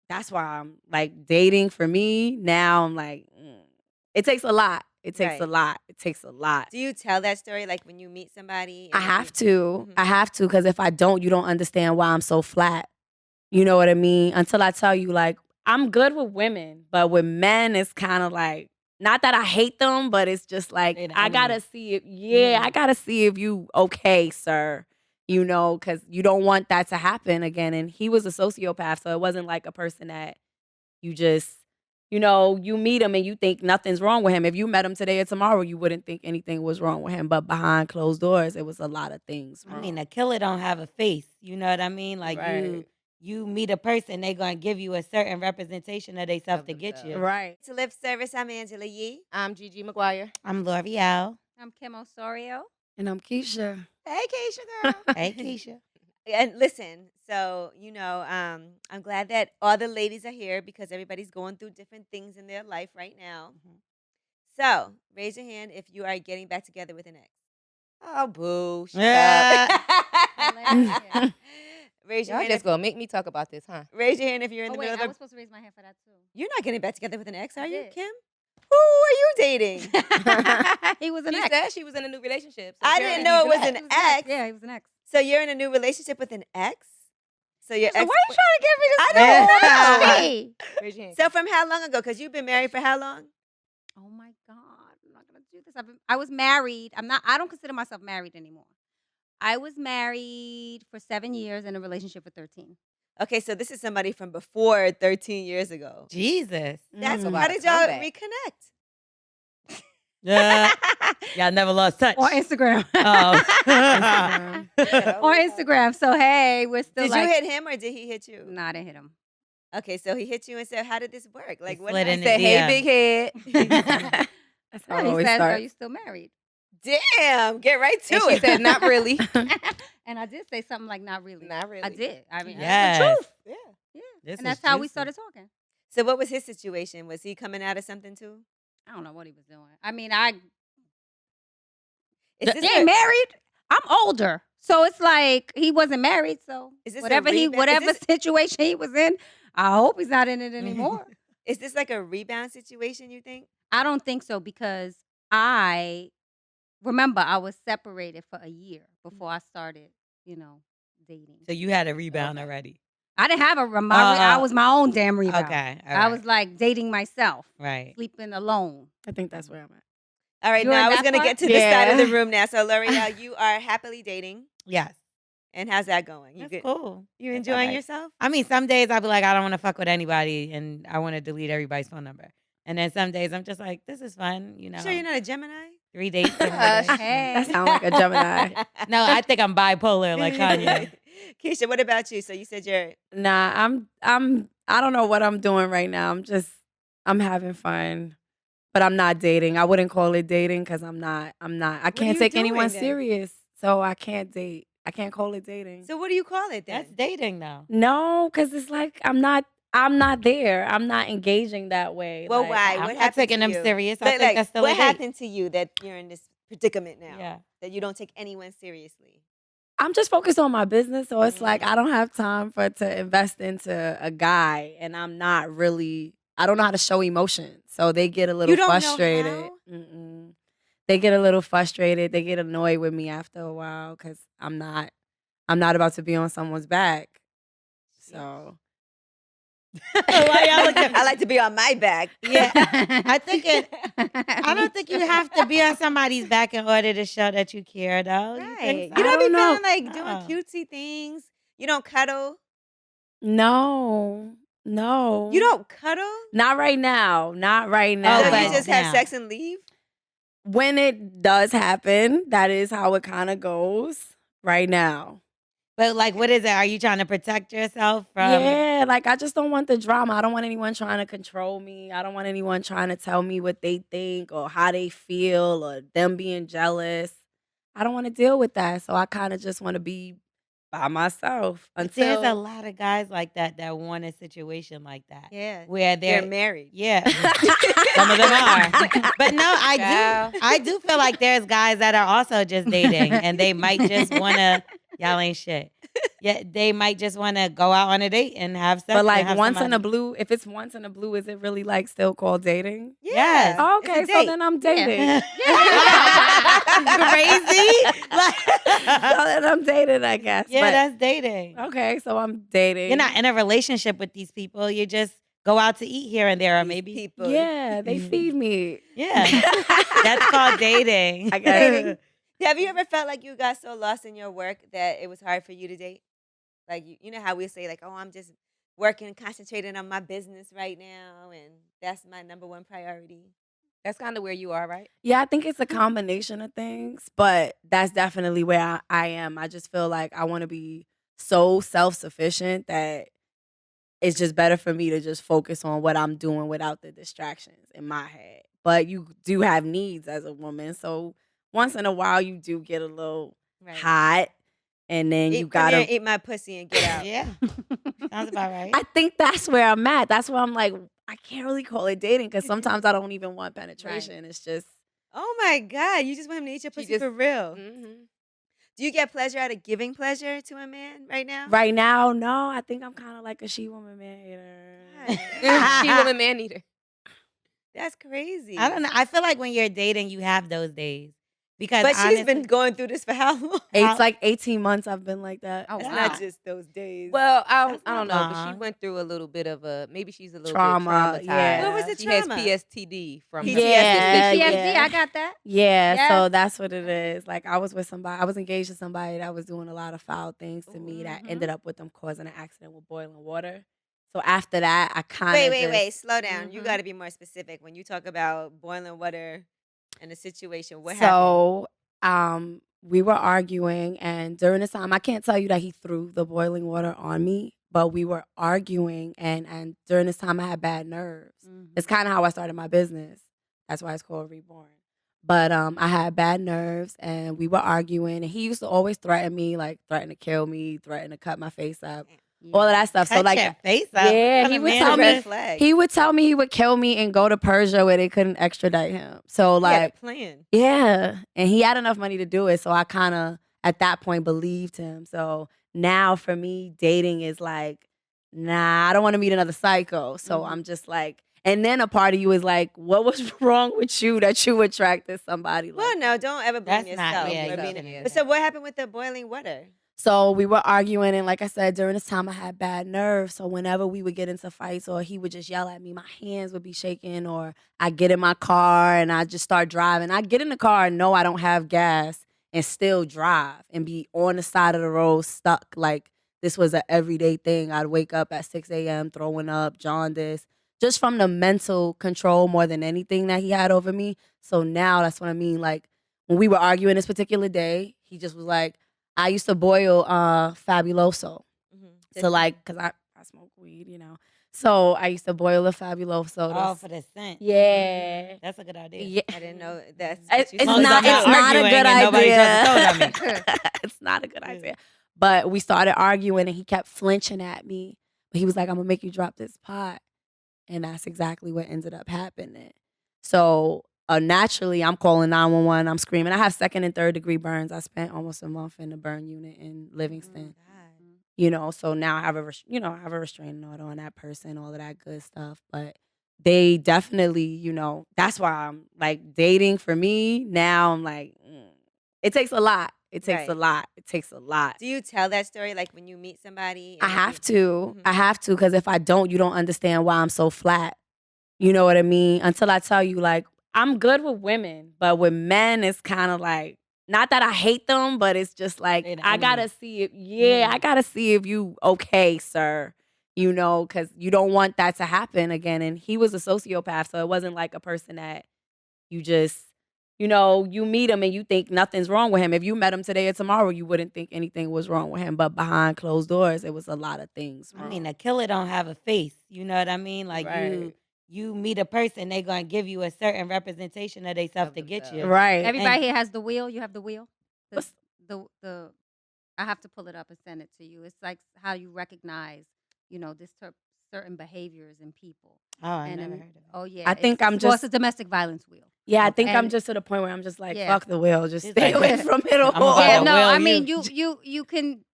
that's why I'm like dating for me now. I'm like, it takes a lot. It takes a Right. lot. It takes a lot. Do you tell that story like when you meet somebody? I and have you- to. Mhm. I have to, because if I don't, you don't understand why I'm so flat. You know what I mean? Until I tell you, like, I'm good with women, but with men, it's kind of like, not that I hate them, but it's just like, They the I gotta enemy. see it. I gotta see if you okay, sir. You know, because you don't want that to happen again. And he was a sociopath, so it wasn't like a person that you just, you meet him and you think nothing's wrong with him. If you met him today or tomorrow, you wouldn't think anything was wrong with him. But behind closed doors, it was a lot of things wrong. I mean, a killer don't have a face. You know what I mean? Like Right. you meet a person, they gonna give you a certain representation of themselves to get you. Right. To Lip Service, I'm Angela Yee. I'm Gigi McGuire. I'm L'Oreal. I'm Kim Osorio. And I'm Keisha. Hey, Keisha, girl. Hey, Keisha. And listen, so, I'm glad that all the ladies are here because everybody's going through different things in their life right now. So, raise your hand if you are getting back together with an ex. Oh, boo. Shut up. Hilarious. Raise your Y'all hand. just gonna make me talk about this, huh? Raise your hand if you're in Oh the wait, middle I of was supposed to raise my hand for that too. You're not getting back together with an ex, I are you, did. Kim? Who are you dating? He was an She ex. said she was in a new relationship. So I apparently didn't know it he's was an an ex. He was ex. Yeah, he was an ex. So you're in a new relationship with an ex? So your So why ex. are you trying to give me this? I don't whole know. tea? Raise your hand. So from how long ago? Because you've been married for how long? Oh my God, I'm not gonna do this. I was married. I don't consider myself married anymore. I was married for 7 years in a relationship for 13. Okay, so this is somebody from before 13 years ago. Jesus. That's Mm. how About a did y'all comeback. reconnect? Yeah. Y'all never lost touch. On Instagram. Oh. Instagram. On Instagram. So hey, we're still Did like. you hit him or did he hit you? Nah, I didn't hit him. Okay, so he hit you and said, "How did this work? Like, what slid in happened?" the Said, hey, DM. big head. That's how No, it he always said, "Are starts. you still married?" Damn, get right to And it. she said, not really. And I did say something like, "Not really." Not really. I did. I mean, Yes. that's the truth. Yeah. Yeah. This And that's is how we juicy. started talking. So, what was his situation? Was he coming out of something too? I don't know what he was doing. Is this He ain't a- married. I'm older. So it's like he wasn't married. So Is this a whatever rebound- is this- situation he was in, I hope he's not in it anymore. Is this like a rebound situation? You think? I don't think so because remember I was separated for a year before I started, dating. So you had a rebound Okay. already. I didn't have I was my own damn rebound. Okay. All I right. was like dating myself, right. sleeping alone. I think that's where I'm at. All right, You're in now I was that gonna part? get to this side of the Yeah. room now. So, L'Oreal, you are happily dating, Yes. and how's that going? You That's good? cool. You That's enjoying alright. yourself? I mean, some days I'll be like, I don't want to fuck with anybody, and I want to delete everybody's phone number. And then some days I'm just like, this is fun, You sure you're not a Gemini? 3 dates. in one Hush. day. Hey. That sound like a Gemini. No, I think I'm bipolar like Kanye. Keisha, what about you? So you said you're Nah, I don't know what I'm doing right now. I'm having fun. But I'm not dating. I wouldn't call it dating because I'm not. I are can't you take anyone doing then? serious. So I can't date. I can't call it dating. So what do you call it then? That's dating, though. No, because it's like I'm not there. I'm not engaging that way. Well, Like, why? I'm What not happened taking to them you? serious. I But, think like, that's still what a date. happened to you that you're in this predicament now? Yeah. That you don't take anyone seriously. I'm just focused on my business. So it's like Mm. I don't have time to invest into a guy, and I'm not really. I don't know how to show emotion, so they get a little don't know frustrated. how? Mm-mm. They get a little frustrated. They get annoyed with me after a while because I'm not about to be on someone's back. So Why y'all looking- I like to be on my back. Yeah. I don't think you have to be on somebody's back in order to show that you care, though. You Right. think You so? don't be don't know. feeling like doing Oh. cutesy things. You don't cuddle. no, You don't cuddle. not right now. Not right Oh, now. So but you just have now. sex and leave. When it does happen, that is how it kind of goes right now. But, like, what is it? Are you trying to protect yourself from... Yeah, like I just don't want the drama. I don't want anyone trying to control me. I don't want anyone trying to tell me what they think or how they feel or them being jealous. I don't want to deal with that. So I kind of just want to be by myself But until there's a lot of guys like that want a situation like that. Yeah. Where They're they're... married. Yeah. Some of them are. But no, Child. I do feel like there's guys that are also just dating and they might just want to... Y'all ain't shit. Yeah, they might just want to go out on a date and have sex. But and like have once in a somebody- blue, if it's once in a blue, is it really like still called dating? Yes. Yeah. Okay, It's a so date. then I'm dating. Crazy. So then I'm dating, I guess. Yeah, But- that's dating. okay, so I'm dating. You're not in a relationship with these people. You just go out to eat here and there, or These maybe. people. Yeah, they feed me. Yeah, that's called dating. I guess. Dating. Have you ever felt like you got so lost in your work that it was hard for you to date? Like you know how we say like, oh, I'm just working, concentrating on my business right now, and that's my number one priority. That's kind of where you are, right? Yeah, I think it's a combination of things, but that's definitely where I am. I just feel like I want to be so self-sufficient that it's just better for me to just focus on what I'm doing without the distractions in my head. But you do have needs as a woman, so once in a while you do get a little hot, and then you Come here gotta. and eat my pussy and get out. Yeah, sounds about right. I think that's where I'm at. That's where I'm like, I can't really call it dating because sometimes I don't even want penetration. It's just Oh my God, you just want him to eat your She pussy just- for real. Mm-hmm. Do you get pleasure out of giving pleasure to a man right now? right now, no. I think I'm kind of like a she woman man hater. She woman man eater. That's crazy. I don't know. I feel like when you're dating, you have those days because But she's honestly- been going through this for how long? It's like 18 months I've been like that. Oh, It's wow. not just those days. Well, I That's don't not know, but she long. went through a little bit of a maybe she's a little Trauma, bit traumatized. yeah. What was the She has trauma? PSTD from PTSD. her Yeah, PTSD, yeah. I got that. Yeah, so Yes. that's what it is. Like I was with somebody, I was engaged to somebody that was doing a lot of foul things to me that Mhm. ended up with them causing an accident with boiling water. So after that, I kind of Wait. Slow down. You Mhm. got to be more specific. When you talk about boiling water in a situation, what happened? So we were arguing, and during this time, I can't tell you that he threw the boiling water on me, but we were arguing, and during this time, I had bad nerves. It's kind of how I started my business. That's why it's called Reborn. But I had bad nerves, and we were arguing, and he used to always threaten me, like threaten to kill me, threaten to cut my face up, all of that stuff. So Cut like, your face up. yeah, What he a would man tell is me- that? Red flag. he would tell me he would kill me and go to Persia where they couldn't extradite him. So He had a like, plan. yeah, and he had enough money to do it. So I kind of at that point believed him. So now for me, dating is like, nah, I don't want to meet another psycho. So Mhm. I'm just like, and then a part of you is like, what was wrong with you that you attracted somebody like? Well, no, don't ever blame That's not- yourself. yeah, I you mean, shouldn't. but so what happened with the boiling water? So we were arguing, and like I said, during this time I had bad nerves. So whenever we would get into fights, or he would just yell at me, my hands would be shaking, or I get in my car and I just start driving. I get in the car and know I don't have gas and still drive and be on the side of the road stuck. Like this was an everyday thing. I'd wake up at 6 a.m. throwing up, jaundice, just from the mental control more than anything that he had over me. So now that's what I mean. Like when we were arguing this particular day, he just was like, I used to boil Fabuloso. So like, cause I smoke weed, you know. So I used to boil a Fabuloso. Oh, for the scent. Yeah. That's a good idea. Yeah. I didn't know that's. It's what you long as not. I'm said. It's not a arguing good and nobody idea. tries to tell It's not a good Yeah. idea. But we started arguing, and he kept flinching at me. But he was like, "I'm gonna make you drop this pot," and that's exactly what ended up happening. So naturally, I'm calling 911. I'm screaming. I have second and third degree burns. I spent almost a month in the burn unit in Livingston. You know, so now I have I have a restraining order on that person, all of that good stuff. But they definitely, that's why I'm like dating for me now. I'm like, it takes a lot. It takes a Right. lot. It takes a lot. Do you tell that story like when you meet somebody? I and have you- to. Mhm. I have to, because if I don't, you don't understand why I'm so flat. You know what I mean? Until I tell you, like, I'm good with women, but with men, it's kind of like, not that I hate them, but it's just like, They the I gotta enemy. see if, I gotta see if you okay, sir. Because you don't want that to happen again. And he was a sociopath, so it wasn't like a person that you just, you meet him and you think nothing's wrong with him. If you met him today or tomorrow, you wouldn't think anything was wrong with him. But behind closed doors, it was a lot of things I wrong. mean, a killer don't have a face. You know what I mean? Like Right. you meet a person, they gonna give you a certain representation of themselves to get you. Right. Everybody And- here has the wheel. You have the wheel. The, What's- the I have to pull it up and send it to you. It's like how you recognize, this certain behaviors in people. Oh, I And never then- heard of it. Oh yeah, I think I'm it's just- a domestic violence wheel. Yeah, I think I'm And- just to the point where I'm just like, Yeah. fuck the will. Just She's stay like, away from it all. I'm about Yeah, to no, will I mean you. you can.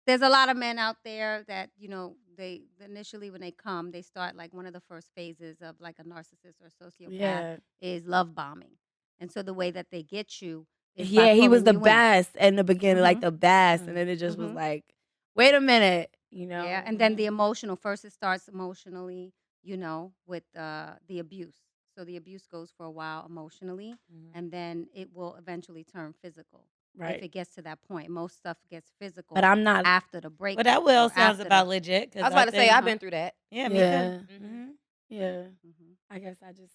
there's a lot of men out there that, they initially when they come, they start like one of the first phases of like a narcissist or sociopath Yeah. is love bombing. And so the way that they get you is by Yeah, he was pulling the you in. best in the beginning, like Mhm. the best. And then it just was Mhm. like, wait a minute, you know? Yeah, and then the emotional. First, it starts emotionally, with the abuse. So the abuse goes for a while emotionally, and then it will eventually turn physical. If Right. it gets to that point, most stuff gets physical But I'm not, after the break. Well, that will sounds after about legit. I was about to say I've been through that. Yeah, me yeah, too. Mm-hmm. yeah. Mhm. I guess I just,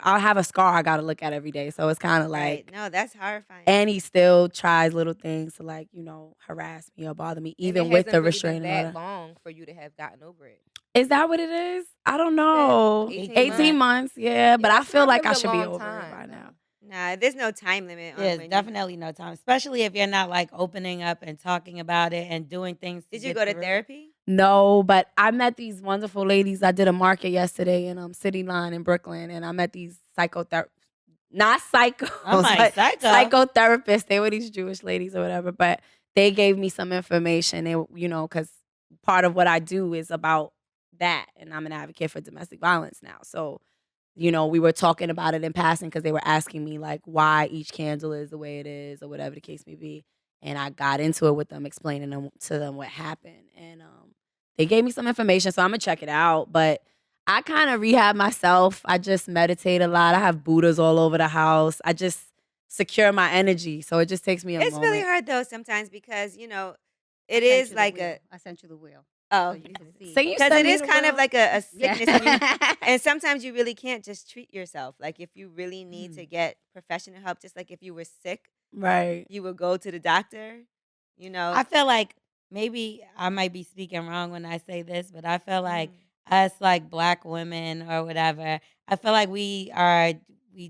I have a scar I got to look at every day. So it's kind of Right. like, No, that's horrifying. and he still tries little things to like, harass me or bother me, even and it with the hasn't really restraining been that order. long for you to have gotten over it. Is that what it is? I don't know. 18 18 months, yeah. But I that's feel not like I really a should be long over it time, by though. now. Nah, there's no time limit on There's when definitely no time, especially if you're not like opening up and talking about it and doing things. Did to you get go to through it. therapy? No, but I met these wonderful ladies. I did a market yesterday in City Line in Brooklyn, and I met these not psychos, I'm like, but psychotherapists. They were these Jewish ladies or whatever, but they gave me some information. They, because part of what I do is about that, and I'm an advocate for domestic violence now. So, we were talking about it in passing because they were asking me like why each candle is the way it is or whatever the case may be. And I got into it with them, explaining to them what happened. And they gave me some information, so I'm going to check it out. But I kind of rehab myself. I just meditate a lot. I have Buddhas all over the house. I just secure my energy. So it just takes me a It's moment. really hard though sometimes because it I is sent you the like wheel. I sent you the wheel. oh, So you can see. So you because sent it me is the kind of will? like a sickness, and, Yeah. and sometimes you really can't just treat yourself. Like if you really need to get professional help, just like if you were sick, Right. you would go to the doctor. I feel like maybe I might be speaking wrong when I say this, but I feel like us like black women or whatever, I feel like we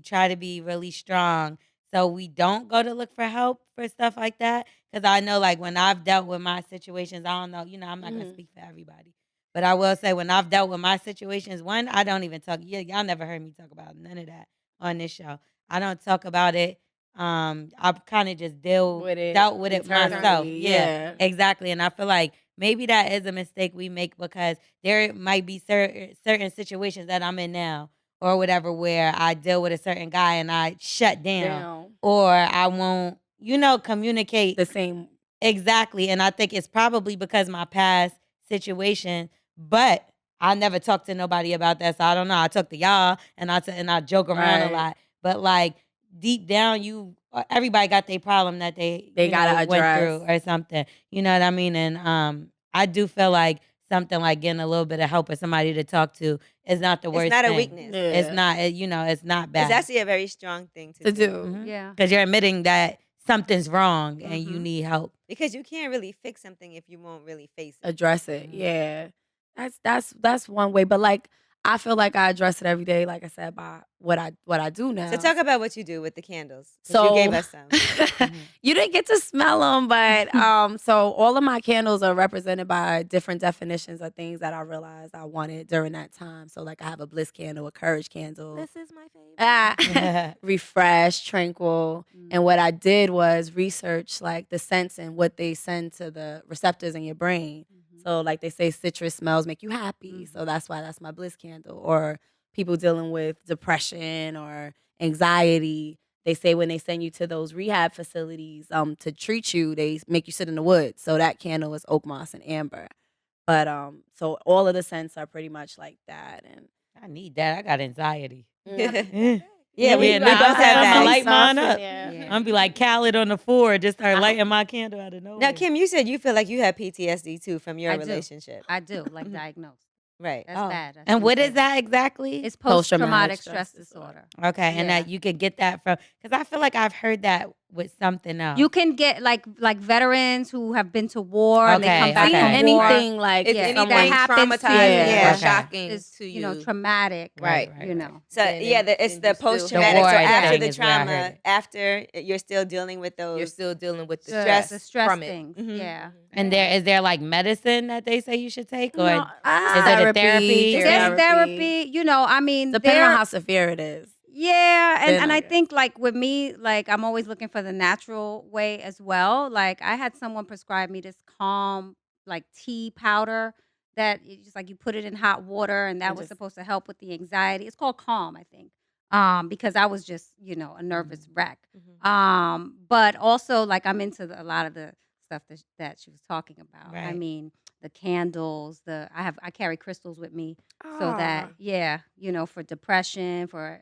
try to be really strong. So we don't go to look for help for stuff like that. Because I know like when I've dealt with my situations, I don't know, I'm not gonna speak for everybody. But I will say when I've dealt with my situations, one, I don't even talk. Y'all never heard me talk about none of that on this show. I don't talk about it. I've kind of just dealt with it myself. internally, Yeah, exactly. And I feel like maybe that is a mistake we make because there might be certain situations that I'm in now or whatever where I deal with a certain guy and I shut down. Or I won't, communicate the same. Exactly. And I think it's probably because my past situation, but I never talked to nobody about that. So I don't know. I talk to y'all and I joke around a lot. But like deep down, everybody got their problem that they gotta went address through or something. You know what I mean? And I do feel like something like getting a little bit of help or somebody to talk to is not the worst It's not thing. a weakness. It's not, it's not bad. It's actually a very strong thing to do. Yeah. Because you're admitting that something's wrong and you need help. Because you can't really fix something if you won't really face it. Address it. Yeah. That's one way. But like I feel like I address it every day, like I said, by what I do now. So talk about what you do with the candles. So you gave us some. You didn't get to smell them, but so all of my candles are represented by different definitions of things that I realized I wanted during that time. So like I have a bliss candle, a courage candle. This is my favorite. Refresh, tranquil. And what I did was research like the scents and what they send to the receptors in your brain. So like they say citrus smells make you happy. So that's why that's my bliss candle. Or people dealing with depression or anxiety, they say when they send you to those rehab facilities to treat you, they make you sit in the woods. So that candle is oak moss and amber. But so all of the scents are pretty much like that. And I need that. I got anxiety. Yeah, we both have that. I'm light mine up. Yeah. I'm gonna be like Khaled on the floor, just start lighting my candle out of nowhere. Now, Kim, you said you feel like you have PTSD too from your I do. relationship. I do, like diagnosed. Right. That's bad. That's And what pretty is bad. that exactly? It's Post-traumatic post-traumatic stress disorder. Okay, and Yeah. that you could get that from, because I feel like I've heard that with something else. You can get like veterans who have been to war and they Okay, come back okay. from war. anything like It's Yeah, anything that happens to you. traumatizing Yeah. or Okay. shocking Is to you. traumatic, Right. you know. So Then yeah, it- it's then the you still- post traumatic. The war So after thing the is where I heard trauma, it. after you're still dealing with those. You're still dealing with the The stress from it. things. Mhm. Yeah. And is there like medicine that they say you should take, or No, is it a therapy? There's therapy, I mean, depending there, on how severe it is. Yeah, Then and I I guess. think like with me, like I'm always looking for the natural way as well. Like I had someone prescribe me this calm like tea powder that you just like you put it in hot water and that And was just supposed to help with the anxiety. It's called Calm, I think. Because I was just, a nervous wreck. But also like I'm into a lot of the stuff that she was talking about. I Right. mean, the candles, I carry crystals with me so Ah. that for depression, for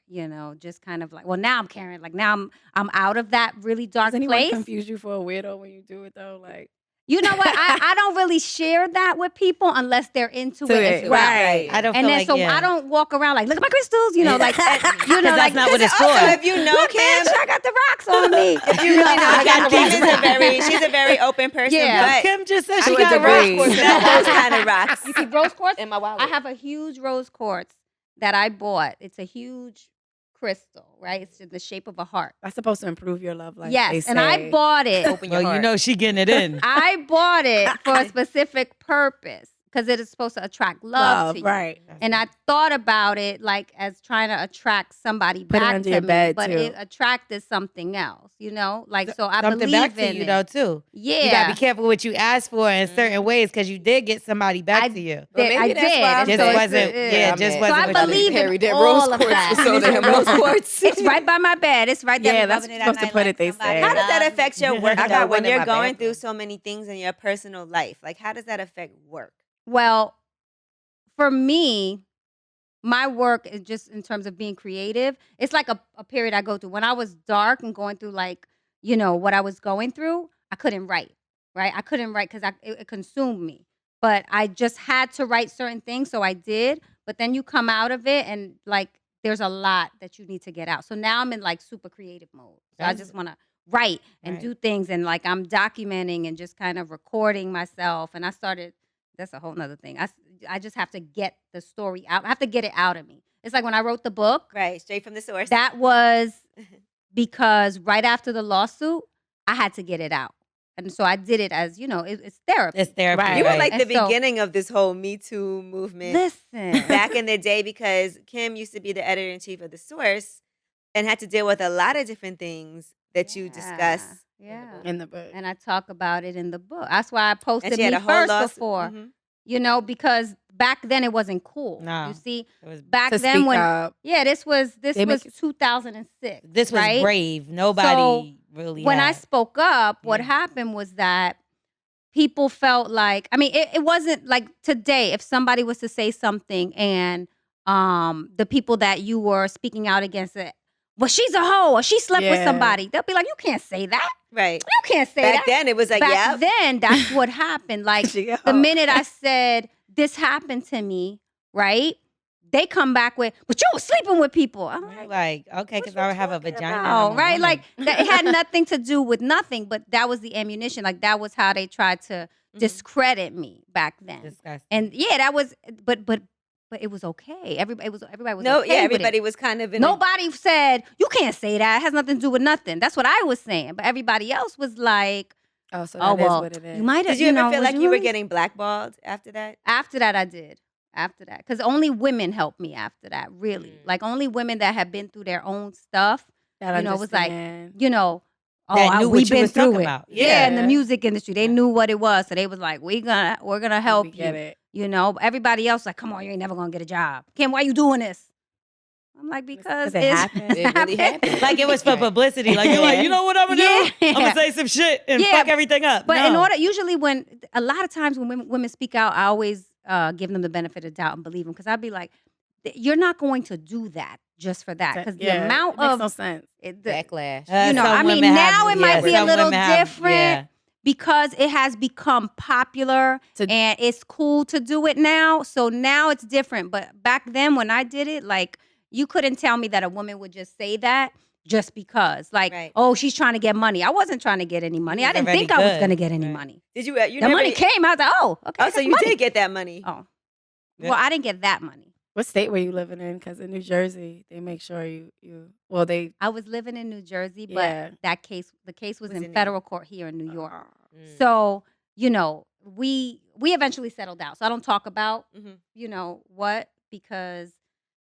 just kind of like, well, now I'm carrying, like now I'm out of that really Does dark anyone place. confuse you for a weirdo when you do it though? Like You know what? I don't really share that with people unless they're into to it as it, well. right? I don't And feel then like so yeah. I don't walk around like, look at my crystals, like Because that's like not what it's Also, for. if you know look, Kim, bitch, I got the rocks on me. if you really know I got Kim, these she's a very open person. Yeah. But Kim just said To she a got rocks. degree. rose quartz, not those kind of rocks. You keep rose quartz? In my wallet. I have a huge rose quartz that I bought. It's a huge crystal, right? It's in the shape of a heart. That's supposed to improve your love life. Yes, they and I say. bought it. Open your Well, you heart. know she getting it in. I bought it for a specific purpose because it is supposed to attract love to you. right? And I thought about it like as trying to attract somebody Put it back under to your me, bed, but too. it attracted something else, Like so I Something believe back to in you it. though too. Yeah. You gotta be careful what you ask for in certain ways because you did get somebody back to you. Well, I maybe that's did. why And I'm Just so it's- wasn't. Yeah, I'm just mad. wasn't. So I what you believe needed. in Carried that all rose of quartz that. for so damn rose quartz. It's right by my bed. It's right there. Yeah, I'm that's loving it at supposed to night put like it, they somebody say. How does that loves affect me. your work I got though? one When in you're my going through bathroom. so many things in your personal life, like how does that affect work? Well, for me, my work is just in terms of being creative. It's like a period I go through. When I was dark and going through like, what I was going through, I couldn't write, right? I couldn't write because it consumed me. But I just had to write certain things, so I did. But then you come out of it and like there's a lot that you need to get out. So now I'm in like super creative mode. So I That's- just want to write and Right. do things and like I'm documenting and just kind of recording myself. And I started, that's a whole nother thing. I just have to get the story out. I have to get it out of me. It's like when I wrote the book, Right, straight from the source. that was because right after the lawsuit, I had to get it out. And so I did it as, it's therapy. It's therapy. Right. You were right. like the And so- beginning of this whole Me Too movement Listen. back in the day because Kim used to be the editor in chief of the Source and had to deal with a lot of different things that you discuss. Yeah. in the book. And I talk about it in the book. That's why I And posted she had me a whole first lawsuit. before, Mhm. because back then it wasn't cool. No. You see, It was- back to then speak when up. this was They make it- 2006. This was right? brave. Nobody really. When I had. spoke up, what Yeah. happened was that people felt like, I mean, it wasn't like today, if somebody was to say something and the people that you were speaking out against it, well, she's a hoe or she slept with Yeah. somebody. They'll be like, you can't say that. Right. You can't say Back that. then it was like, Back yep. then, that's what happened. Like She a the hoe. minute I said, this happened to me, right? They come back with, but you were sleeping with people. I'm You're like, like, okay, because I have a vagina. and oh, I'm a right? woman. Like it had nothing to do with nothing, but that was the ammunition. Like that was how they tried to discredit me back then. disgusting. And yeah, that was, but it was okay. Everybody was okay No, with yeah, it. everybody was kind of in a- Nobody said you can't say that. It has nothing to do with nothing. That's what I was saying. But everybody else was like, Oh, so oh that is well, what it is. you might have. Did you ever feel was like you were really- getting blackballed after that? After that, I did. After that, because only women helped me after that. Really, like only women that have been through their own stuff. That it was like, understand. That knew what we've you been was through talking it. about. Yeah, in the Yeah. music industry, they knew what it was, so they was like, we're gonna help We you. get it. Everybody else like, come on, you ain't never gonna get a job. Kim, why you doing this? I'm like, because it it's happened. It really happened. Like it was for publicity. Like you're like, you know what I'm gonna do? I'm Yeah. gonna say some shit and Yeah, fuck everything up. But No. in order, usually when a lot of times when women speak out, I always give them the benefit of doubt and believe them because I'd be like, you're not going to do that just for that because the amount it makes of no sense. Backlash. you know, some I mean, women now it might be a some little women have- different yeah. because it has become popular and it's cool to do it now. So now it's different. But back then when I did it, like you couldn't tell me that a woman would just say that just because. Like, Right. oh, she's trying to get money. I wasn't trying to get any money. was I didn't already think I was good. going to get any Right. money. Did you The never, money came. I was like, oh, okay. I Oh, so got you money. did get that money. Oh. Yeah. Well, I didn't get that money. What state were you living in? Because in New Jersey, they make sure well, they, I was living in New Jersey, but Yeah. the case was Was in in federal court here in New York. Mm. So, we eventually settled out. So I don't talk about, Mhm. what, because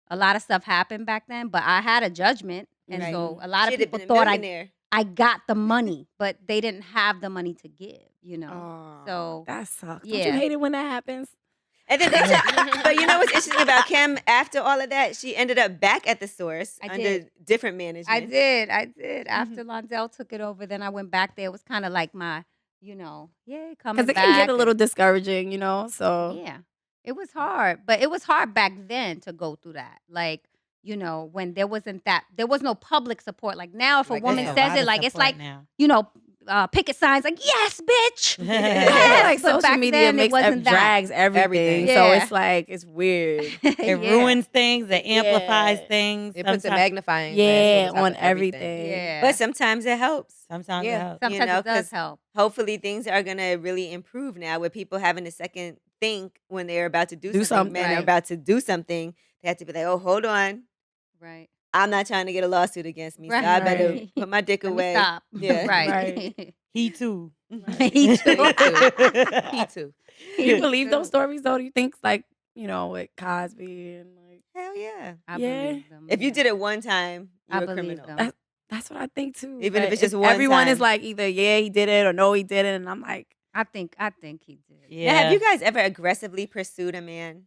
a lot of stuff happened back then, but I had a judgment. And Right. so a lot of She'd have people been a thought millionaire. I got the money, but they didn't have the money to give, Oh, So that sucks. Don't you yeah. hate it when that happens? And then but you know what's interesting about Kim? After all of that, she ended up back at the source I under did. different management. I did. After Lonsdale took it over, then I went back there. It was kind of like my, coming Because it back. can get a little and- discouraging, so. Yeah. It was hard, but it was hard back then to go through that. Like, when there was no public support. Like now, if Like, a woman there's says lot it, of like it's support like, now. picket signs, like yes, bitch. Yeah, Yes, like but social back media then, it makes wasn't that. drags everything. Everything. So Yeah. it's like, it's weird. It Yeah. ruins things. It amplifies Yeah. things. It puts a sometimes- magnifying Yeah, glass over top on of everything. everything. Yeah. But sometimes it helps. Sometimes it Yeah. helps. Sometimes it does 'cause help. hopefully things are gonna really improve now with people having a second think when they're about to do something. something. Men are Right. about to do something. They have to be like, oh, hold on. Right. I'm not trying to get a lawsuit against me. So I better Right. put my dick Let away. me stop. Yeah. Right. He too. Me too. Me too. You believe those stories, though? Do you think, like, with Cosby and, like, Hell yeah. I Yeah. believe them. If you did it one time, I you're a believe criminal. them. that's what I think, too. Even if But it's just one everyone is time. like, either, yeah, he did it, or no, he didn't. And I'm like, I think he did. Yeah. Now, have you guys ever aggressively pursued a man?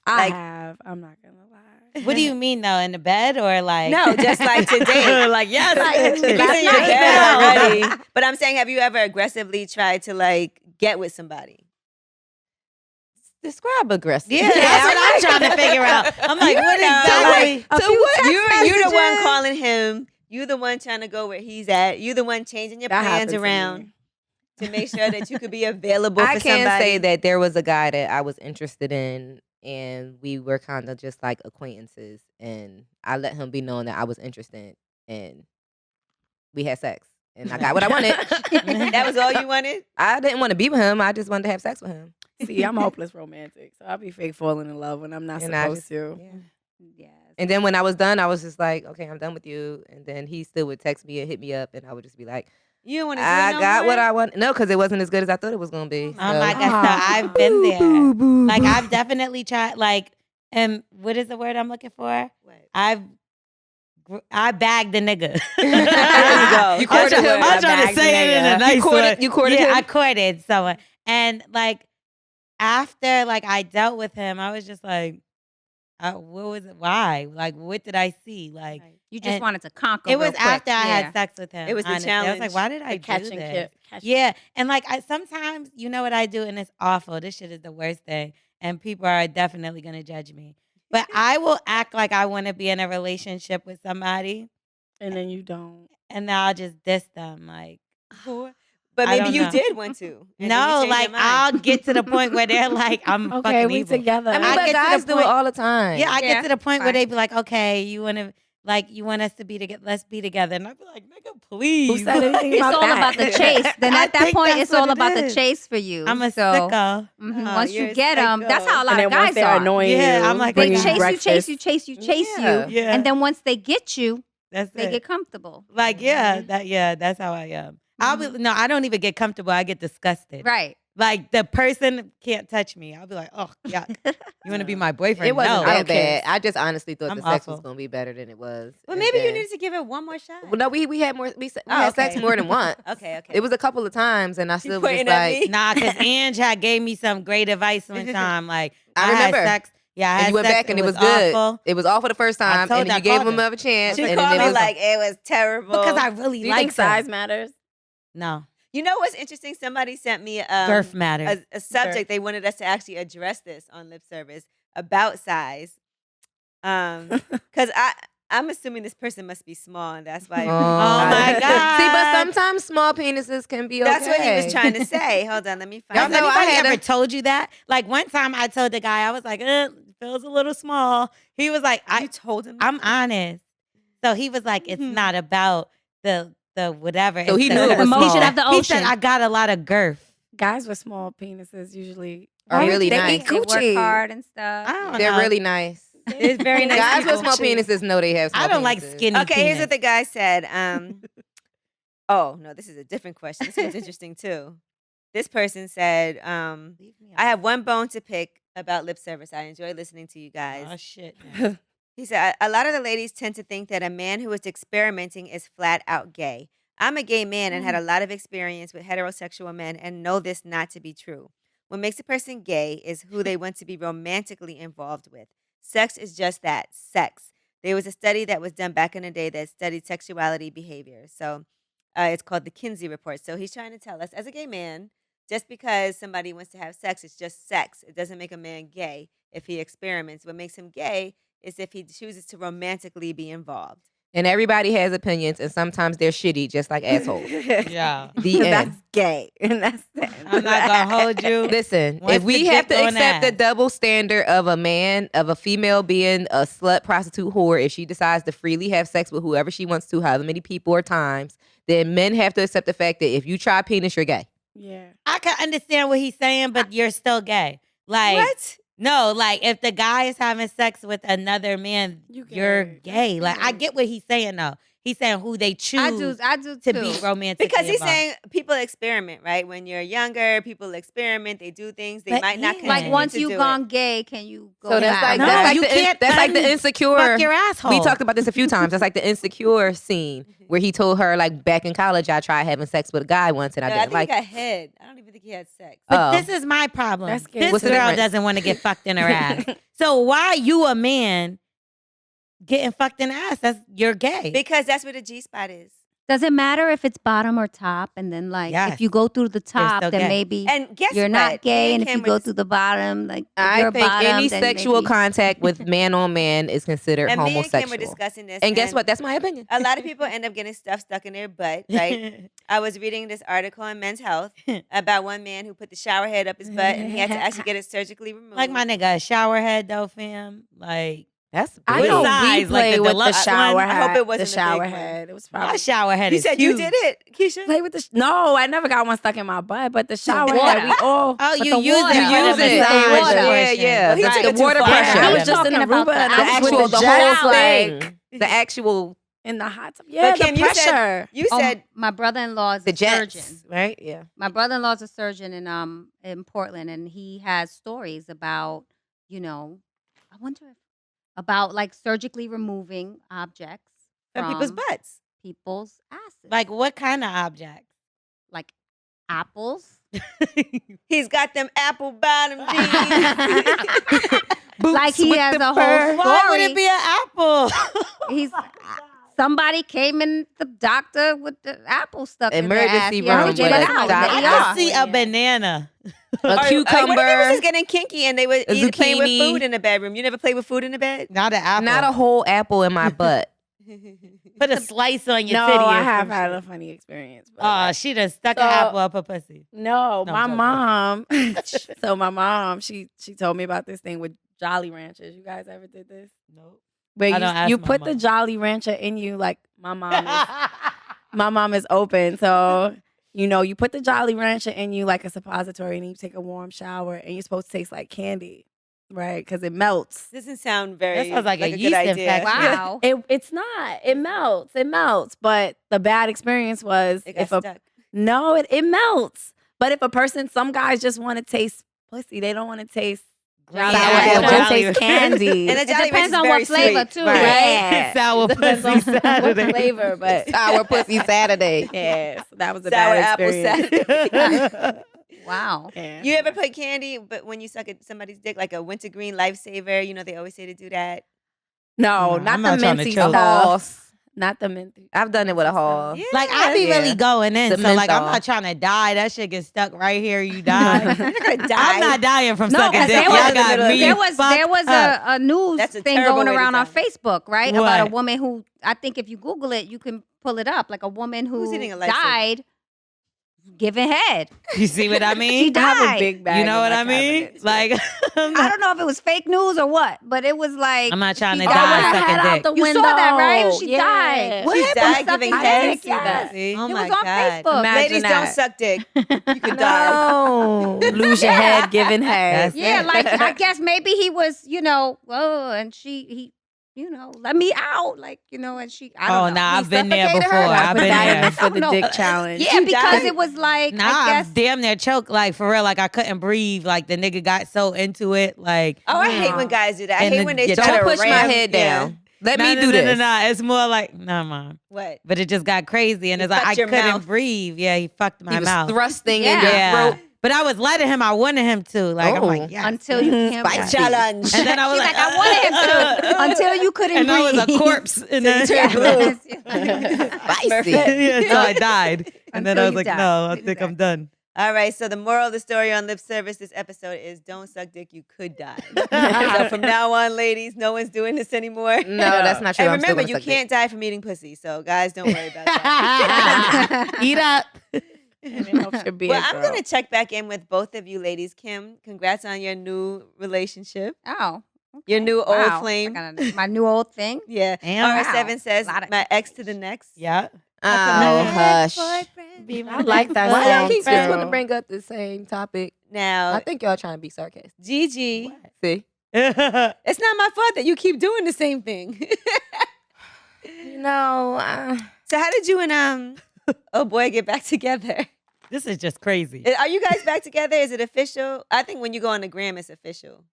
I Like- have. I'm not going to lie. What do you mean though? In the bed or like? No, just like today. like yes. He's in your last bed night. already. But I'm saying, have you ever aggressively tried to like get with somebody? Describe aggressive. Yeah, that's what I'm trying to figure out. I'm like, You what know, exactly? like, To what? you the one calling him. You the one trying to go where he's at. You the one changing your That plans happened to around me. to make sure that you could be available I for can somebody. say that there was a guy that I was interested in, and we were kind of just like acquaintances. And I let him be known that I was interested, and we had sex, and I got what I wanted. That was all you wanted? I didn't want to be with him. I just wanted to have sex with him. See, I'm hopeless romantic. So I'll be fake falling in love when I'm not And I supposed just- to. yeah. Yes. And then when I was done, I was just like, okay, I'm done with you. And then he still would text me and hit me up, and I would just be like, You don't want to do I it no got more? what I want. No, because it wasn't as good as I thought it was going to be. Oh so. my God, so I've been there. Like I've definitely tried. Like, what is the word I'm looking for? What? I bagged the nigga. There you go. You I'm courted trying, him. I'm trying to say it in a nice way. You courted yeah, him? I courted someone. And like after like I dealt with him, I was just like, what was it? Why? Like, what did I see? Like, You just and wanted to conquer. it was real quick. after I Yeah. had sex with him. It was the honestly. I was challenge. like, why did I do Catch and this? catch. Yeah, and like I sometimes, you know what I do, and it's awful. This shit is the worst thing, and people are definitely gonna judge me. But I will act like I want to be in a relationship with somebody, And then you don't. and then I'll just diss them. Like, But I maybe don't you know. did want to. and then you no, changed your like mind. I'll get to the point where they're like, I'm Okay, fucking we evil. together. I mean, I but get to guys the do point- it all the time. Yeah, I Yeah, get to the point where fine. they be like, okay, you want us to be together, let's be together, and I'd be like, nigga, please. Who said anything It's about all that? about the chase. Then I at that think point, that's it's all what it about the is. chase for you. I'm a so, sicko. mhm, Oh, once you're you a get them, that's how a lot And of then once guys they're are. annoying Yeah, you, I'm like, They bring you chase breakfast. you, chase Yeah. you, Yeah. and then once they get you, That's they it. get comfortable. Like, that's how I am. No, I don't even get comfortable. I get disgusted. Right. Like the person can't touch me. I'll be like, oh, yuck. You want to be my boyfriend? It wasn't No. that bad. I just honestly thought I'm the sex was awful. going to be better than it was. Well, And maybe you then- needed to give it one more shot. Well, no, we had more. We Oh, had sex okay. more than once. Okay. It was a couple of times, and I still was just pointing at like, me? Nah, because Ange had gave me some great advice one time. Like, I remember. had sex. Yeah, I and had you went sex, back, and it was good. awful. It was awful the first I time, told and you, then I you gave called him her. another chance. She and called then me it was like it was terrible. Because I really Do you like think size matters? No, You know what's interesting? Somebody sent me girth matters. a subject. They wanted us to actually address this on lip service about size. Because I'm assuming this person must be small, and that's why. Oh my God. See, but sometimes small penises can be okay. That's what he was trying to say. Hold on, let me find. Y'all Has it. know I anybody had ever a- told you that? Like one time I told the guy, I was like, feels a little small. He was like, You told him. I'm honest. So he was like, it's not about the whatever. So it's he the- knew it The was motion small. of the He ocean. said, I got a lot of girth. Guys with small penises usually Are really they nice. eat They work coochie. hard and stuff. I don't They're know. really nice. It's very nice. Guys with people. small penises know they have small I don't like penises. skinny Okay, here's penis. what the guy said. Oh no, this is a different question. This one's interesting too. This person said, I have one bone to pick about lip service. I enjoy listening to you guys. Oh shit. He said, a lot of the ladies tend to think that a man who is experimenting is flat out gay. I'm a gay man and had a lot of experience with heterosexual men and know this not to be true. What makes a person gay is who they want to be romantically involved with. Sex is just that, sex. There was a study that was done back in the day that studied sexuality behavior. So it's called the Kinsey Report. So he's trying to tell us, as a gay man, just because somebody wants to have sex, it's just sex. It doesn't make a man gay if he experiments. What makes him gay is if he chooses to romantically be involved. And everybody has opinions, and sometimes they're shitty, just like assholes. Yeah. The end. That's gay. And that's it. I'm not gonna hold you. Listen, Once if we the have dick to on accept the ass. double standard of a female being a slut, prostitute, whore, if she decides to freely have sex with whoever she wants to, however many people or times, then men have to accept the fact that if you try penis, you're gay. Yeah. I can understand what he's saying, but you're still gay. Like What? No, like if the guy is having sex with another man, you're gay. Like I get what he's saying though. He's saying who they choose I do to too. be romantic. Because he's saying people experiment, right? When you're younger, people experiment. They do things they But might not yeah. continue Like once to you've do gone it. gay, can you go So that's back? like No, that's like you the can't that's like the insecure. fuck your asshole. We talked about this a few times. That's like the insecure scene where he told her, like, back in college, I tried having sex with a guy once and I No, I didn't think like. he got head. I don't even think he had sex. But Oh. this is my problem. That's gay. This What's the girl difference? doesn't want to get fucked in her ass. So why you a man getting fucked in the ass? You're gay. Because that's where the G spot is. Does it matter if it's bottom or top? And then like Yes. if you go through the top, still then gay. maybe And guess you're what? not gay. Me And if Kim you were go just- through the bottom, like if I you're think bottom, any then sexual maybe- contact with man on man is considered and me and Kim homosexual. were discussing this. And guess what? That's my opinion. A lot of people end up getting stuff stuck in their butt, right? I was reading this article in Men's Health about one man who put the shower head up his butt and he had to actually get it surgically removed. Like my nigga, a shower head though, fam. Like That's I What know size? we Like play the with the deluxe shower one? head. I hope it wasn't the the shower big one. head. It was my probably shower head you is said huge. you did it, Keisha. play with the. No, I never got one stuck in my butt, but the shower water. head. We all. Oh, But you the use water. it. You for the use it. massage Water. Yeah, portion. yeah. Well, he Right. took The it too water far. pressure. I was He's just in talking about Aruba the and the I was actual, with the the whole shower, thing. The actual, in the hot tub. Yeah, Kim, the you said- pressure. You said my brother-in-law is the a surgeon. jets, right? Yeah. My brother-in-law is a surgeon in Portland, and he has stories about, I wonder if about like surgically removing objects from people's butts. people's asses, Like what kind of object? like apples. He's got them apple bottom jeans. Like he has a whole story. Why would it be an apple? He's somebody came in the doctor with the apple stuck in their ass. Emergency He had to room get with it a out. doctor. I The can ER. see a banana. A What if he was cucumber, just getting kinky and they were A either playing with zucchini. food in the bedroom? You never play with food in the bed? Not an apple. not a whole apple in my butt. Put a slice on your No, titty. or I have some had shit. a funny experience. but, Oh, like, she done stuck So- an apple up her pussy. no, No, my I'm joking. mom. So my mom, she told me about this thing with Jolly Ranchers. You guys ever did this? Nope. Where I don't ask you my put the mom. Jolly Rancher in you, like my mom is open, so you put the Jolly Rancher in you like a suppository, and you take a warm shower, and you're supposed to taste like candy, right? Because it melts. Doesn't sound very That sounds like a good yeast idea. infection. Wow. It's not. It melts. But the bad experience was It got if a stuck. no, it melts. But if a person, some guys just want to taste pussy. They don't want to taste Green sour. apple They want to Jolly taste candy. And the It Jolly depends Rancher on is very what flavor sweet. too, Right. right? Yeah. Sour Depends on pussy what Saturday. flavor, but Sour pussy Saturday. yeah, so that was a Sour bad apple experience. Saturday. Wow. Yeah. You ever put candy, but when you suck at somebody's dick, like a wintergreen lifesaver, they always say to do that. No, No, not I'm the not trying to minty choke. stuff. Not the minty. I've done it with a haul. Yeah. Like I be really Yeah. going in, The so like I'm menthol. not trying to die. That shit gets stuck right here. You die. You're not gonna die. I'm not dying from No, sucking 'cause dick. there Y'all was- got me There was fucked up. a news That's a thing terrible going way to around on die. Facebook, right? About a What? woman who I think if you Google it, you can pull it up. Like a woman Who's who eating a lifesaver? died giving head. You see what I mean? I have a died. big bag. You know in what my I mean? cabinet, too. Like I don't know if it was fake news or what, but it was like I'm not trying to she Oh, die with her died. head sucking out dick. the You window. saw that, right? She Yeah. died. She What died happened? giving Sucking head. dick, yes. See? Oh It my was on God. Facebook. Imagine Ladies, don't that. suck dick. You could die. No, lose your head giving head. That's Yeah, it. like I guess maybe he was, and he let me out, like, and she, I don't Oh, know. nah, He I've been there suffocated before. her. I've been Dying there. for the No. dick challenge. Yeah, You because died? it was like, Nah, I I guess. damn near choked. Like, for real, like, I couldn't breathe. Like, the nigga got so into it. Like, Oh, I hate when Nah. guys do that. I And hate the- when they yeah, try Don't to push my ram- head yeah. down. Let nah, me nah, do nah, this. Nah. It's more like, nah, mom. What? But it just got crazy. And He it's like, I fucked your couldn't mouth. breathe. Yeah, he fucked my He was mouth. thrusting in Yeah. your Yeah. throat. But I was letting him. I wanted him to. Like, I'm Oh. like, yes. Until you can't Spicy. breathe. Challenge. And then I was She's like, I wanted him to until you couldn't and breathe. I was a corpse. And then, turned blue. Spicy. yeah, so I died. And then Until I was you like, died. no, I think I'm Exactly. done. All right, so the moral of the story on lip service this episode is don't suck dick, you could die. So from now on, ladies, no one's doing this anymore. No, that's not true. And I'm still remember, gonna you suck dick. can't die from eating pussy, so guys, don't worry about that. Eat up. And it helps your beard Well, I'm grow. going to check back in with both of you ladies. Kim, congrats on your new relationship, Oh. your okay. new old Wow. flame. My new old thing. Yeah. Damn. R7 says, Lot of my ex to the next. Yeah. Oh, hush. Ex-boyfriend. I like that Why y'all song keep just want to too. bring up the same topic? Now, I think y'all trying to be sarcastic. Gigi, See? it's not my fault that you keep doing the same thing. So how did you and oh boy get back together? This is just crazy. Are you guys back together? Is it official? I think when you go on the gram, it's official.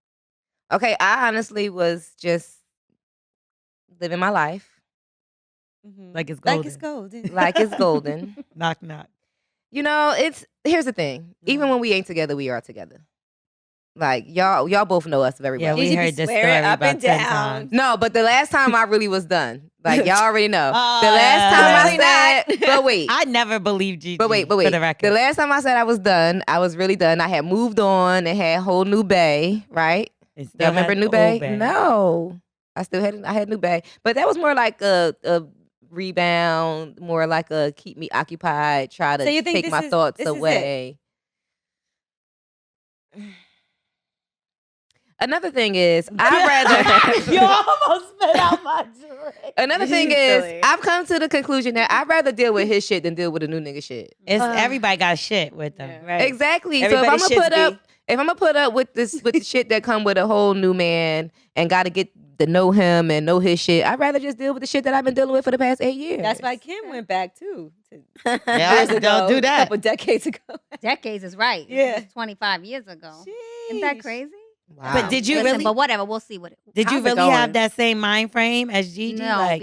okay, I honestly was just living my life Mhm. Like it's Like golden. it's golden. like it's golden. Knock, knock. Here's the thing. Even when we ain't together, we are together. Like y'all both know us very Yeah, well. we Gigi be heard this swearing story up about and 10 down. times. No, but the last time I really was done. Like y'all already know. The Oh, last time I Really said, not. but wait. I never believed Gigi. But wait. For the record. The last time I said I was done, I was really done. I had moved on and had a whole new bae, right? It still Y'all remember had New the old Bay? No. I had New Bay. But that was more like a rebound, more like a keep me occupied, try to So you think take this my is- thoughts this is it? away. Another thing is, I'd rather. You almost spit out my drink. Another thing You is, silly. I've come to the conclusion that I'd rather deal with his shit than deal with a new nigga shit. It's everybody got shit with them. Yeah. Right. Exactly. Everybody so shits if I'm gonna put up with the shit that come with a whole new man and got to get to know him and know his shit, I'd rather just deal with the shit that I've been dealing with for the past 8 years. That's why Kim went back too. Yeah, Years ago, don't do A that. couple decades ago. Decades is right. Yeah. It was 25 years ago. Isn't that Sheesh. crazy? Wow. But did you Listen, really? But whatever. We'll see what it. Did you How's it really have going? that same mind frame as Gigi? No, Like,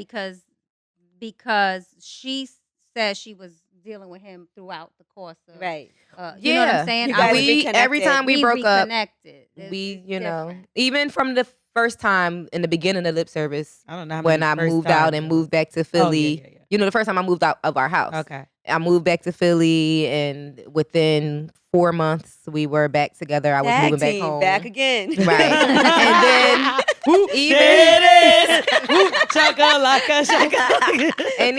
because she said she was dealing with him throughout the course of. Right. You know what Yeah. I'm saying? You guys every reconnected. time we broke up, reconnected. we, It's you know, different. even from the first time in the beginning of lip service, I don't know how when many I first moved out times and it moved back to was. Philly, Oh, yeah. you know, the first time I moved out of our house. Okay. I moved back to Philly, and within 4 months, we were back together. I was Tag moving back team, home. back again. Right. And then even There it is. Whoop, chakalaka, chakalaka. and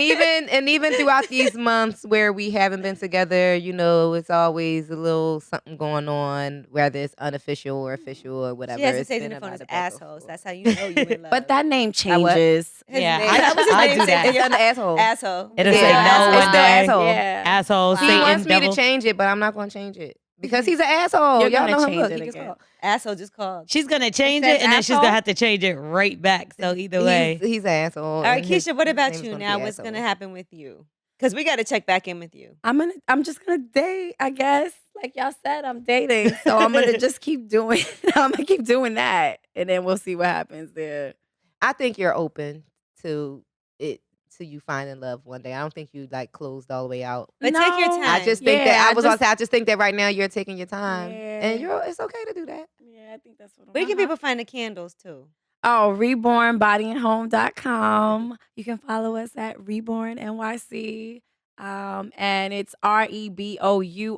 even throughout these months where we haven't been together, you know, it's always a little something going on, whether it's unofficial or official or whatever. She has to It's say been the a phone lot is of back and assholes. forth. That's how you know you in love. But that name I what? changes. His Yeah, name, I- that was his I name. do that. It's under asshole. Asshole. It'll say Yeah, no it's one still day. asshole. Yeah. Asshole, Wow. He Satan, wants me devil. to change it, but I'm not going to change it because he's an asshole. You're Y'all gonna know him. change Look, it he gets again. called. Asshole just called. She's gonna change says it, and then she's asshole? gonna have to change it right back. So either way, He's an asshole. All right, and his Keisha, what about name's you gonna be now? What's going to asshole. happen with you? Because we got to check back in with you. I'm just gonna date, I guess. Like y'all said, I'm dating. So I'm gonna just keep doing I'm gonna keep doing that. And then we'll see what happens there. I think you're open to it, to you finding love one day. I don't think you like closed all the way out. But take your No. time. I just think Yeah, that I I was gonna just- say, I just think that right now you're taking your time, and Yeah. it's okay to do that. Yeah, I think that's what Where can people find the candles too? Oh, rebornbodyandhome.com. You can follow us at Reborn NYC. And it's REBOURNE.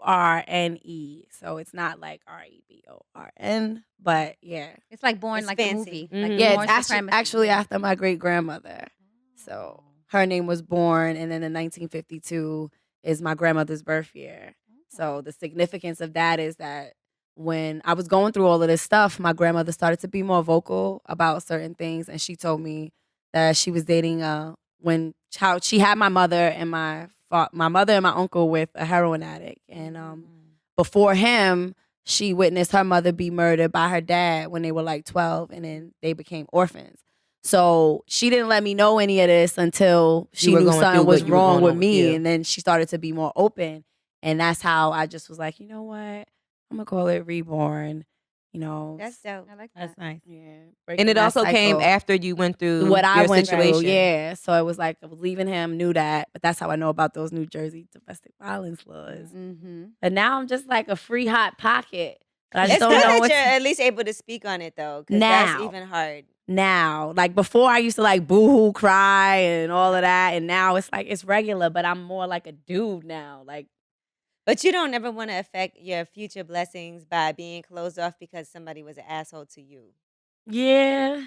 So it's not like REBORN, but yeah. It's like Born It's like fancy. the movie. Like Mhm. Yeah, Born it's actually, Supremacy. actually after my great grandmother. So her name was Born, and then in 1952 is my grandmother's birth year. So the significance of that is that when I was going through all of this stuff, my grandmother started to be more vocal about certain things, and she told me that she was dating she had my mother and my mother and my uncle with a heroin addict, and before him, she witnessed her mother be murdered by her dad when they were like 12, and then they became orphans. So she didn't let me know any of this until she were knew going something through was what you were wrong going with on with me. you. And then she started to be more open. And that's how I just was like, you know what? I'm going to call it reborn. You know, That's dope. I like That's that. nice. yeah. And breaking it that also came cycle. after you went through What I your went situation. through, yeah. So it was like I was leaving him, knew that, but that's how I know about those New Jersey domestic violence laws. Mm-hmm. But now I'm just like a free hot pocket. But I just It's don't good know that what's you're at least able to speak on it though, because that's Now. even hard. now. Like before, I used to like boohoo cry and all of that, and now it's like it's regular. But I'm more like a dude now. Like But you don't ever want to affect your future blessings by being closed off because somebody was an asshole to you. yeah,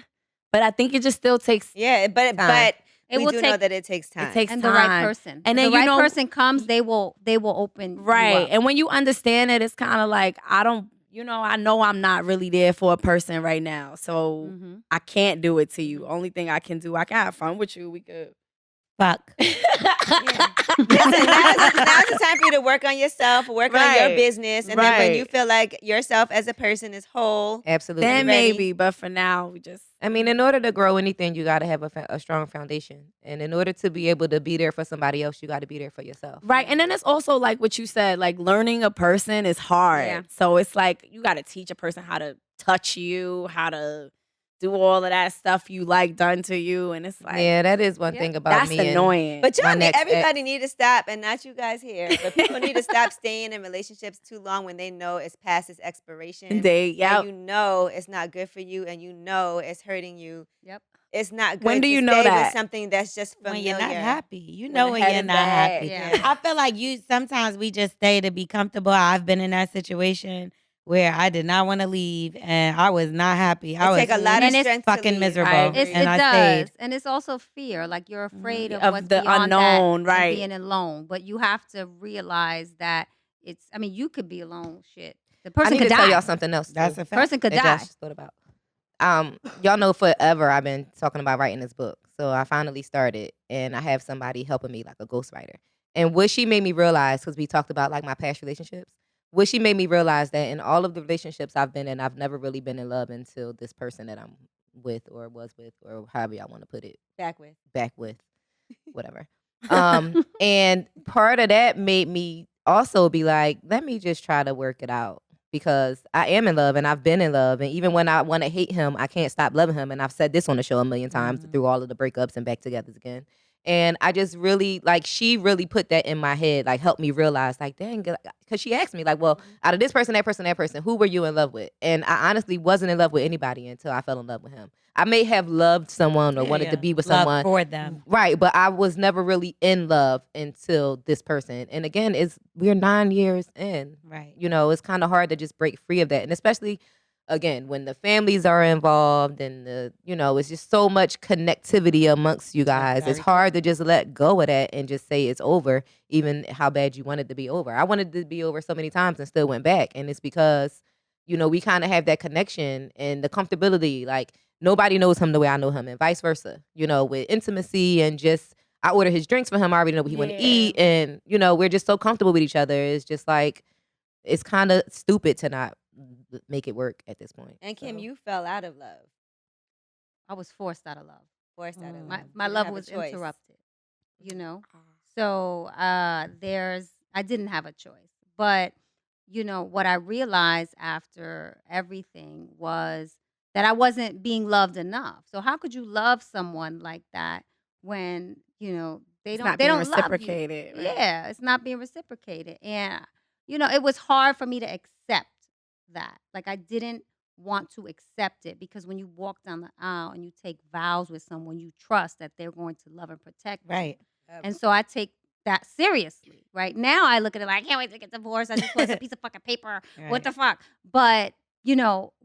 but I think it just still takes Yeah, but Time. It we will do know take- that it takes time. it takes And time. the right person. And If then the you right know- person comes, they will open you Right. up. And when you understand it, it's kind of like I don't, I know I'm not really there for a person right now. So Mm-hmm. I can't do it to you. Only thing I can do, I can have fun with you. We could. Fuck. Listen, now's the time for you to work on yourself, work on your Right. business, and then when you Right. feel like yourself as a person is whole, Absolutely. Then ready. maybe, but for now, we just. I mean, in order to grow anything, you got to have a strong foundation. And in order to be able to be there for somebody else, you got to be there for yourself. Right. And then it's also like what you said, like learning a person is hard. Yeah. So it's like you got to teach a person how to touch you, how to do all of that stuff you like done to you. And it's like, Yeah, that is one Yeah. thing about that's me. and- annoying. But My y'all need, next everybody ex. need to stop, and not you guys here, but people need to stop staying in relationships too long when they know it's past its expiration. Yeah. And you know it's not good for you, and you know it's hurting you. Yep. It's not good When do to you know stay that? with something that's just When familiar. you're not happy. You When know the when head you're is not bad. happy. Yeah. I feel like sometimes we just stay to be comfortable. I've been in that situation where I did not want to leave and I was not happy. I It was take a lot of And it's strength to fucking leave. miserable. I agree. It and I does. stayed. And it's also fear. Like you're afraid of Of what's the beyond unknown, that right. and being alone. But you have to realize that you could be alone. Shit. The I person need could to tell die. y'all something else. That's too, a fact. Person could that die. y'all just thought about. Y'all know forever I've been talking about writing this book. So I finally started, and I have somebody helping me, like a ghostwriter. And what she made me realize, because we talked about like my past relationships, what she made me realize that in all of the relationships I've been in, I've never really been in love until this person that I'm with or was with or however y'all want to put it, back with, whatever. And part of that made me also be like, let me just try to work it out, because I am in love and I've been in love. And even when I want to hate him, I can't stop loving him. And I've said this on the show a million times through all of the breakups and back togethers again. And I just really, like, she really put that in my head, like, helped me realize, like, dang, because she asked me, like, well, out of this person, that person, that person, who were you in love with? And I honestly wasn't in love with anybody until I fell in love with him. I may have loved someone or wanted to be with Love someone. for them. Right, but I was never really in love until this person. And again, we're 9 years in. Right. It's kind of hard to just break free of that. And especially, again, when the families are involved and it's just so much connectivity amongst you guys. It's hard to just let go of that and just say it's over, even how bad you want it to be over. I wanted it to be over so many times and still went back. And it's because, we kind of have that connection and the comfortability. Like, nobody knows him the way I know him, and vice versa. With intimacy and just, I order his drinks for him. I already know what he want to eat. And, we're just so comfortable with each other. It's just like, it's kind of stupid to not make it work at this point. And Kim, So. you fell out of love. I was forced out of love. Forced out of love. My You my didn't love have a was choice. interrupted. So I didn't have a choice. But what I realized after everything was that I wasn't being loved enough. So how could you love someone like that when they It's don't not they being don't love you? reciprocated, right? Yeah, it's not being reciprocated, and it was hard for me to accept that. Like I didn't want to accept it because when you walk down the aisle and you take vows with someone, you trust that they're going to love and protect you. Right. And so I take that seriously. Right now, I look at it like I can't wait to get divorced. I just want a piece of fucking paper. What the fuck? But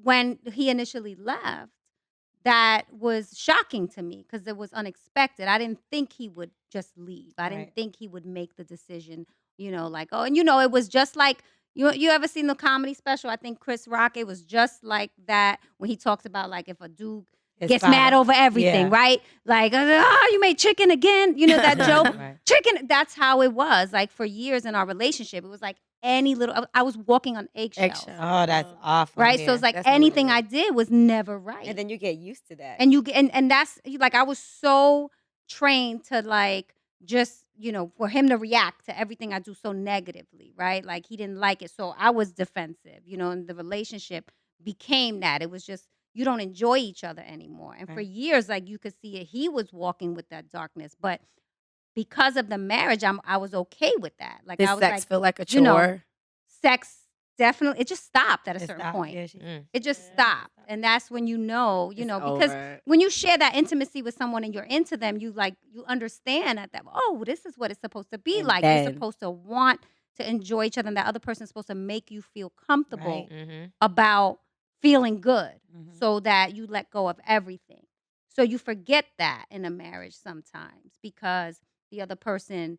when he initially left, that was shocking to me because it was unexpected. I didn't think he would just leave. I didn't Right. think he would make the decision. Like and it was just like. You ever seen the comedy special? I think Chris Rock. It was just like that when he talks about like if a dude His gets father. mad over everything, Yeah. right? Like, you made chicken again. That joke. Right. Chicken. That's how it was. Like for years in our relationship, it was like any little. I was walking on eggshells. Eggshell. Oh, that's awful. Right, so Yeah, it's like that's really anything I weird. did was never right. And then you get used to that. And you get and that's like I was so trained to like just for him to react to everything I do so negatively, right? Like he didn't like it, so I was defensive, and the relationship became that. It was just you don't enjoy each other anymore. And for Right. years, like you could see it, he was walking with that darkness, but because of the marriage, I was okay with that. Like Did I was sex like, feel like a you know, chore? sex definitely it just stopped at a It certain stopped. point. Yeah, It just Yeah. stopped. And that's when because over. when you share that intimacy with someone and you're into them, you understand that this is what it's supposed to be And like. then- You're supposed to want to enjoy each other, and that other person's supposed to make you feel comfortable Right. Mhm. about feeling good Mhm. so that you let go of everything. So you forget that in a marriage sometimes because the other person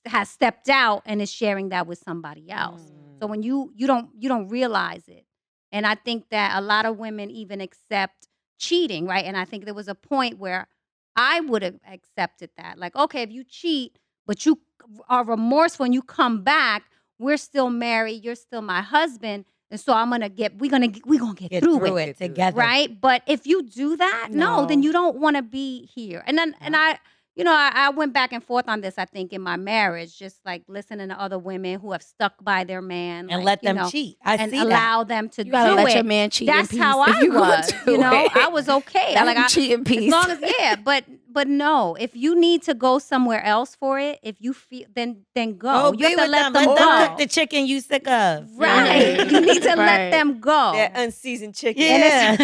has stepped out and is sharing that with somebody else. So when you don't realize it. And I think that a lot of women even accept cheating, right? And I think there was a point where I would have accepted that. Like, okay, if you cheat, but you are remorseful and you come back, we're still married, you're still my husband, and so we're gonna get Get through through it. it together. Right? But if you do that, no, then No. you don't want to be here. And then and I went back and forth on this, I think, in my marriage, just like listening to other women who have stuck by their man. And like, let them cheat. I and see that. allow them to You gotta do let it. your man cheat in That's peace how if I you gonna was. do it. I was okay. Let Like him cheat in peace. as long as but no, if you need to go somewhere else for it, if you feel then go. Go You be have to with let them. them Let go. them cook the chicken you sick of. Right. You need to let Right. them go. That unseasoned chicken. Yeah.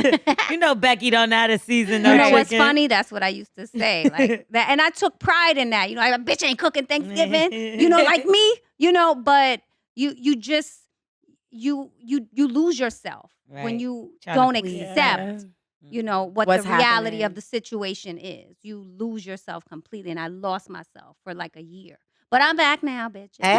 You know Becky don't know how to season no You know chicken. what's funny? That's what I used to say. Like that, and I took pride in that. Like a bitch ain't cooking Thanksgiving. Like me. But you just you lose yourself when Right. you Trying to don't please. accept. What What's the reality happening. of the situation is. You lose yourself completely, and I lost myself for like a year. But I'm back now, bitch. Hey,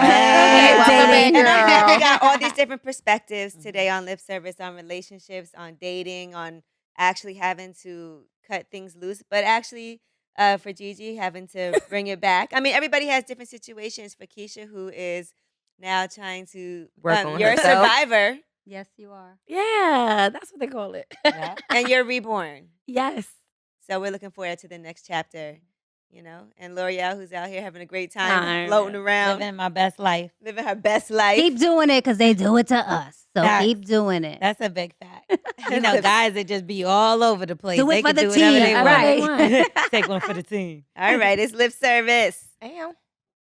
welcome dating. back, And I'm glad we got girl. all these different perspectives today on lip service, on relationships, on dating, on actually having to cut things loose, but actually for Gigi having to bring it back. I mean, everybody has different situations. For Keisha, who is now trying to Work on you're a herself. survivor Yes, you are. Yeah, that's what they call it. Yeah. and you're reborn. Yes. So we're looking forward to the next chapter, And L'Oreal, who's out here having a great Time. time, floating around, Living my best life. living her best life. Keep doing it because they do it to us. So Facts. keep doing it. That's a big fact. Guys that just be all over the place. Do it They for can the do whatever team, they right. want. Take one for the team. All right, it's lip service. Damn.